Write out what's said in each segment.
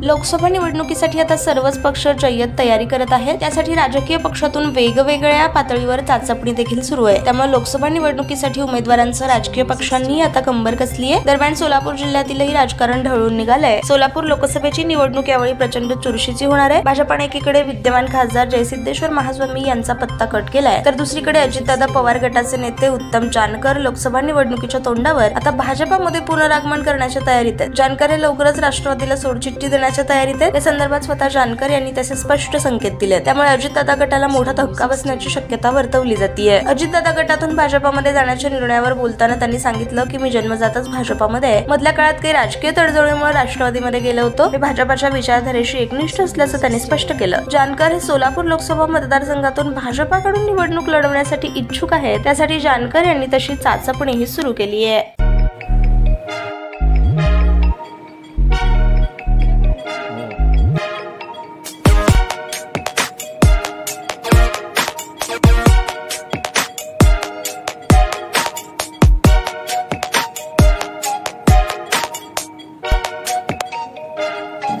लोकसभा निवडणुकीसाठी आता सर्वच पक्ष जय्यत तयारी करत आहेत। त्यासाठी राजकीय पक्षातून वेगवेगळ्या पातळीवर चाचपणी देखील सुरू आहे। त्यामुळे लोकसभा निवडणुकीसाठी उमेदवारांचं राजकीय पक्षांनी आता कंबर कसली आहे। दरम्यान सोलापूर जिल्ह्यातीलही राजकारण ढवळून निघालंय। सोलापूर लोकसभेची निवडणूक यावेळी प्रचंड चुरशीची होणार आहे। भाजपाने एकीकडे विद्यमान खासदार जयसिद्धेश्वर महास्वामी यांचा पत्ता कट केलाय, तर दुसरीकडे अजितदादा पवार गटाचे नेते उत्तम जानकर लोकसभा निवडणुकीच्या तोंडावर आता भाजपामध्ये पुनरागमन करण्याच्या तयारीत आहेत। जानकर हे लवकरच राष्ट्रवादीला सोडचिठ्ठी देण्याच्या तयारीत आहेत। या संदर्भात स्वतः जानकर यांनी तसे स्पष्ट संकेत दिले। त्यामुळे अजितदादा गटाला मोठा धक्का बसण्याची शक्यता वर्तवली जातीये। अजितदादा गटातून भाजपामध्ये जाण्याच्या निर्णयावर बोलताना त्यांनी सांगितलं की मी जन्मजातच भाजपामध्ये मधल्या काळात काही राजकीय तडजोडीमुळे राष्ट्रवादीमध्ये गेलो होतो। मी भाजपाच्या विचारधारेशी एकनिष्ठ असल्याचं त्यांनी स्पष्ट केलं। जानकर हे सोलापूर लोकसभा मतदारसंघातून भाजपाकडून निवडणूक लढवण्यासाठी इच्छुक आहेत। त्यासाठी जानकर यांनी तशी चाचपणीही सुरू केली आहे।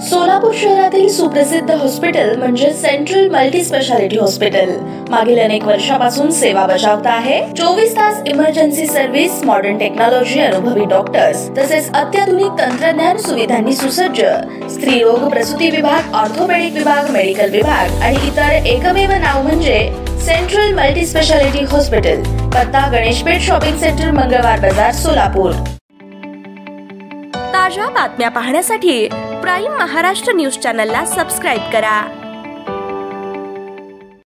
सोलापूर शहरातील सुप्रसिद्ध हॉस्पिटल म्हणजे सेंट्रल मल्टी स्पेशालिटी हॉस्पिटल मागील अनेक वर्षापासून सेवा बजावत आहे। 24 तास इमर्जन्सी सर्व्हिस, मॉडर्न टेक्नॉलॉजी, अनुभवी डॉक्टर्स तसेच अत्याधुनिक तंत्रज्ञान सुविधांनी सुसज्ज स्त्रीरोग प्रसूती विभाग, ऑर्थोपेडिक विभाग, मेडिकल विभाग आणि इतर एकमेव नाव म्हणजे सेंट्रल मल्टी स्पेशालिटी हॉस्पिटल। पत्ता गणेशपेठ शॉपिंग सेंटर, मंगळवार बाजार, सोलापूर। ताज्या बातम्या पाहण्यासाठी प्राईम महाराष्ट्र न्यूज चॅनलला सबस्क्राईब करा।